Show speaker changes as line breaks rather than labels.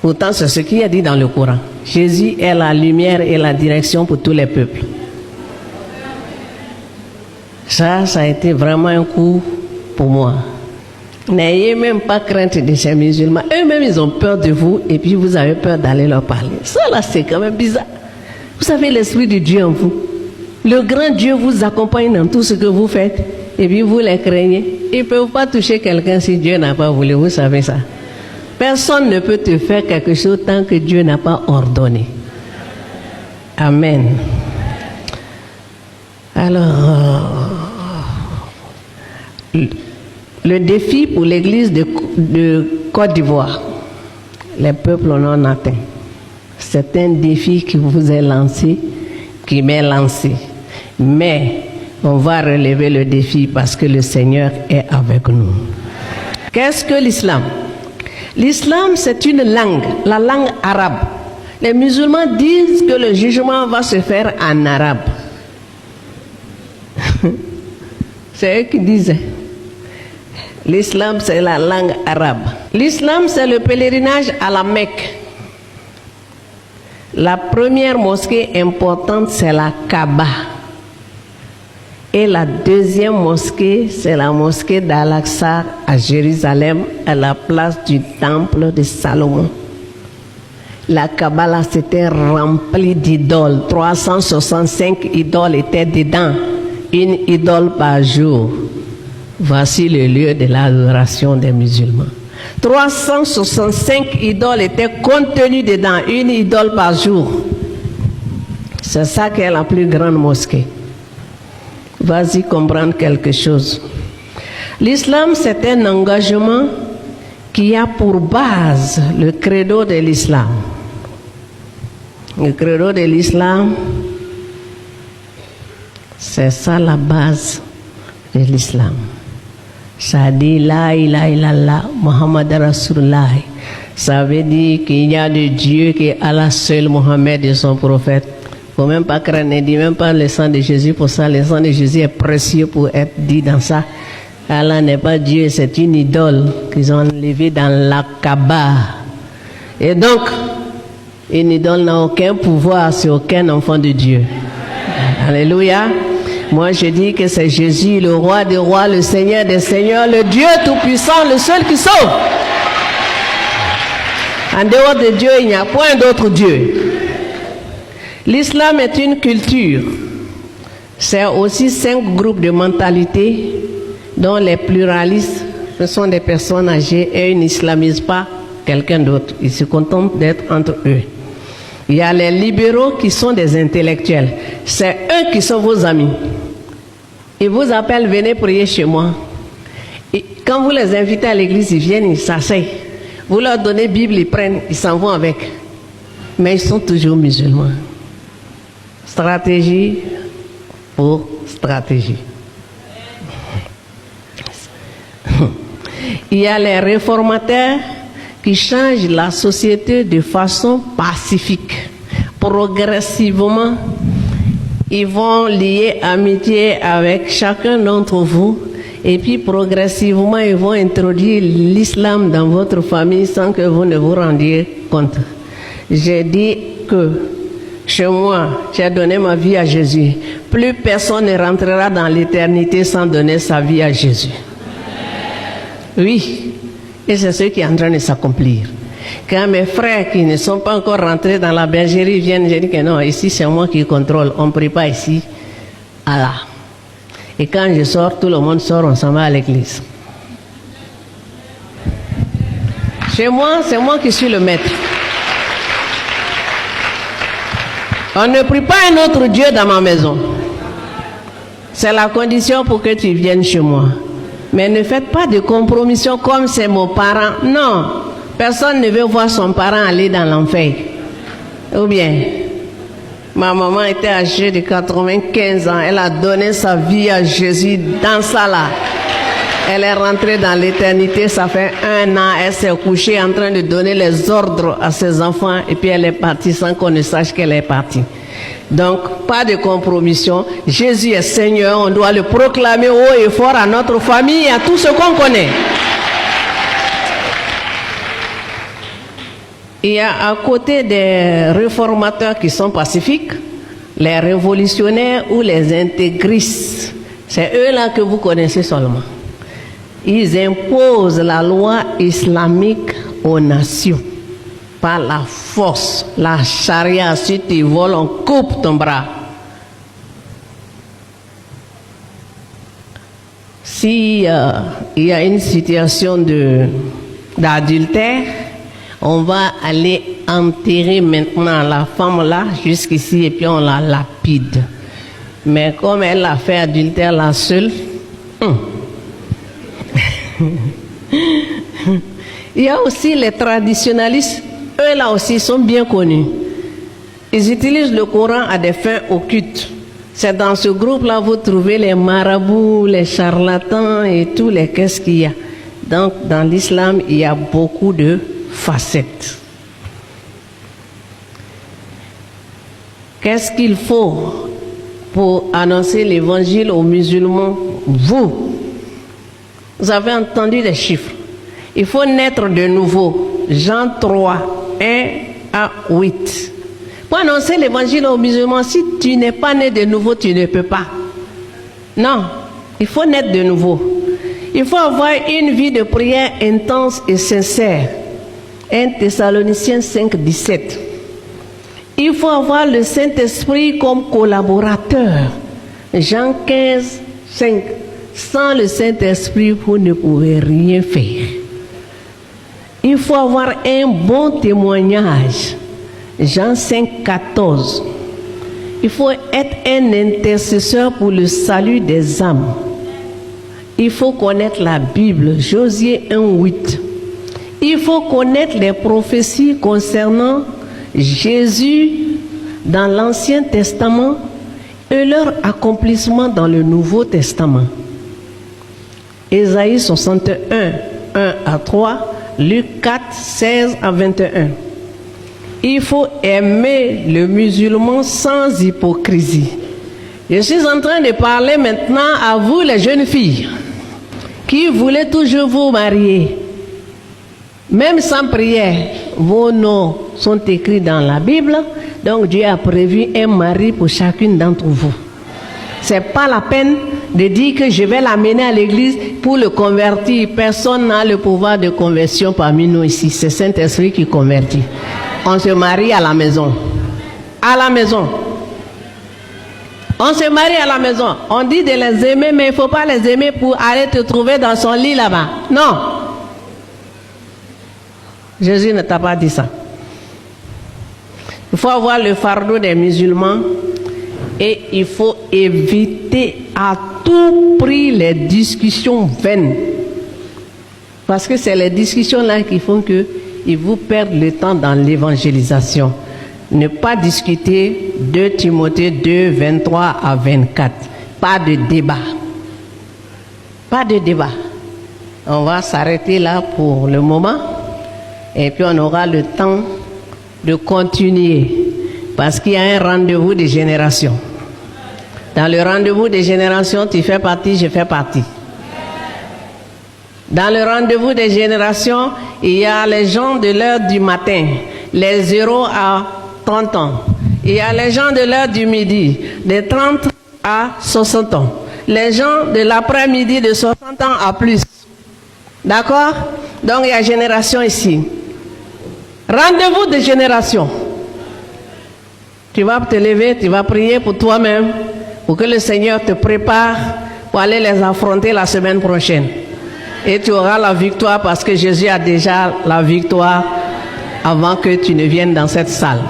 Pourtant, c'est ce qu'il y a dit dans le Coran. Jésus est la lumière et la direction pour tous les peuples. Ça a été vraiment un coup pour moi. N'ayez même pas crainte de ces musulmans. Eux-mêmes, ils ont peur de vous et puis vous avez peur d'aller leur parler. Ça, là, c'est quand même bizarre. Vous avez l'Esprit de Dieu en vous. Le grand Dieu vous accompagne dans tout ce que vous faites et puis vous les craignez. Ils ne peuvent pas toucher quelqu'un si Dieu n'a pas voulu. Vous savez ça. Personne ne peut te faire quelque chose tant que Dieu n'a pas ordonné. Amen. Alors, le défi pour l'église de Côte d'Ivoire, les peuples non atteints, c'est un défi qui vous est lancé, qui m'est lancé. Mais on va relever le défi parce que le Seigneur est avec nous. Qu'est-ce que l'islam? L'islam, c'est une langue, la langue arabe. Les musulmans disent que le jugement va se faire en arabe. C'est eux qui disaient. L'islam, c'est la langue arabe. L'islam, c'est le pèlerinage à la Mecque. La première mosquée importante, c'est la Kaaba. Et la deuxième mosquée, c'est la mosquée d'Al-Aqsa à Jérusalem, à la place du temple de Salomon. La Kaaba, là, c'était rempli d'idoles. 365 idoles étaient dedans. Une idole par jour. Voici le lieu de l'adoration des musulmans. 365 idoles étaient contenues dedans, une idole par jour. C'est ça qui est la plus grande mosquée. Vas-y comprendre quelque chose. L'islam, c'est un engagement qui a pour base le credo de l'islam. Le credo de l'islam, c'est ça la base de l'islam. Ça dit La ilaha illallah, Muhammad Rasulullah. Ça veut dire qu'il y a de Dieu qui est Allah seul, Mohammed et son prophète. Il ne faut même pas craindre, ne dit même pas le sang de Jésus pour ça. Le sang de Jésus est précieux pour être dit dans ça. Allah n'est pas Dieu, c'est une idole qu'ils ont enlevée dans la Kaaba. Et donc, une idole n'a aucun pouvoir sur aucun enfant de Dieu. Alléluia. Moi, je dis que c'est Jésus, le roi des rois, le Seigneur des seigneurs, le Dieu tout-puissant, le seul qui sauve. En dehors de Dieu, il n'y a point d'autre Dieu. L'islam est une culture. C'est aussi 5 groupes de mentalités dont les pluralistes, ce sont des personnes âgées et ils n'islamisent pas quelqu'un d'autre. Ils se contentent d'être entre eux. Il y a les libéraux qui sont des intellectuels. C'est eux qui sont vos amis. Ils vous appellent, venez prier chez moi. Et quand vous les invitez à l'église, ils viennent, ils s'asseyent. Vous leur donnez Bible, ils prennent, ils s'en vont avec. Mais ils sont toujours musulmans. Stratégie pour stratégie. Il y a les réformateurs qui changent la société de façon pacifique. Progressivement, ils vont lier amitié avec chacun d'entre vous et puis progressivement, ils vont introduire l'islam dans votre famille sans que vous ne vous rendiez compte. J'ai dit que chez moi, j'ai donné ma vie à Jésus. Plus personne ne rentrera dans l'éternité sans donner sa vie à Jésus. Oui. Et c'est ce qui est en train de s'accomplir. Quand mes frères qui ne sont pas encore rentrés dans la bergerie viennent, je dis que non, ici c'est moi qui contrôle, on ne prie pas ici, Allah. Et quand je sors, tout le monde sort, on s'en va à l'église. Chez moi, c'est moi qui suis le maître. On ne prie pas un autre Dieu dans ma maison. C'est la condition pour que tu viennes chez moi. Mais ne faites pas de compromission comme c'est mon parent. Non, personne ne veut voir son parent aller dans l'enfer. Ou bien, ma maman était âgée de 95 ans. Elle a donné sa vie à Jésus dans ça là. Elle est rentrée dans l'éternité, ça fait 1 an. Elle s'est couchée en train de donner les ordres à ses enfants. Et puis elle est partie sans qu'on ne sache qu'elle est partie. Donc, pas de compromission. Jésus est Seigneur, on doit le proclamer haut et fort à notre famille et à tout ce qu'on connaît. Il y a à côté des réformateurs qui sont pacifiques, les révolutionnaires ou les intégristes. C'est eux-là que vous connaissez seulement. Ils imposent la loi islamique aux nations par la force. La charia, si tu voles, on coupe ton bras. Si il y a une situation d'adultère, on va aller enterrer maintenant la femme là jusqu'ici et puis on la lapide. Mais comme elle a fait adultère la seule, il y a aussi les traditionalistes, eux là aussi sont bien connus. Ils utilisent le Coran à des fins occultes. C'est dans ce groupe-là vous trouvez les marabouts, les charlatans et tous les qu'est-ce qu'il y a. Donc dans l'islam, il y a beaucoup de facettes. Qu'est-ce qu'il faut pour annoncer l'évangile aux musulmans? Vous avez entendu les chiffres. Il faut naître de nouveau. Jean 3, 1 à 8. Pour annoncer l'évangile aux musulmans, si tu n'es pas né de nouveau, tu ne peux pas. Non, il faut naître de nouveau. Il faut avoir une vie de prière intense et sincère. 1 Thessaloniciens 5, 17. Il faut avoir le Saint-Esprit comme collaborateur. Jean 15, 5. Sans le Saint-Esprit, vous ne pouvez rien faire. Il faut avoir un bon témoignage. Jean 5, 14. Il faut être un intercesseur pour le salut des âmes. Il faut connaître la Bible. Josué 1, 8. Il faut connaître les prophéties concernant Jésus dans l'Ancien Testament et leur accomplissement dans le Nouveau Testament. Ésaïe 61, 1 à 3, Luc 4, 16 à 21. Il faut aimer le musulman sans hypocrisie. Je suis en train de parler maintenant à vous les jeunes filles qui voulez toujours vous marier. Même sans prière, vos noms sont écrits dans la Bible, donc Dieu a prévu un mari pour chacune d'entre vous. C'est pas la peine de dire que je vais l'amener à l'église pour le convertir. Personne n'a le pouvoir de conversion parmi nous ici. C'est Saint-Esprit qui convertit. On se marie à la maison. À la maison. On se marie à la maison. On dit de les aimer, mais il ne faut pas les aimer pour aller te trouver dans son lit là-bas. Non. Jésus ne t'a pas dit ça. Il faut avoir le fardeau des musulmans et il faut éviter à tout prix les discussions vaines. Parce que c'est les discussions là qui font qu'ils vous perdent le temps dans l'évangélisation. Ne pas discuter 2 Timothée 2, 23 à 24. Pas de débat. Pas de débat. On va s'arrêter là pour le moment. Et puis on aura le temps de continuer. Parce qu'il y a un rendez-vous de génération. Dans le rendez-vous de génération, tu fais partie, je fais partie. Dans le rendez-vous des générations, il y a les gens de l'heure du matin, les 0 à 30 ans. Il y a les gens de l'heure du midi, de 30 à 60 ans. Les gens de l'après-midi, de 60 ans à plus. D'accord? Donc il y a génération ici. Rendez-vous de génération. Tu vas te lever, tu vas prier pour toi-même, pour que le Seigneur te prépare pour aller les affronter la semaine prochaine. Et tu auras la victoire parce que Jésus a déjà la victoire avant que tu ne viennes dans cette salle.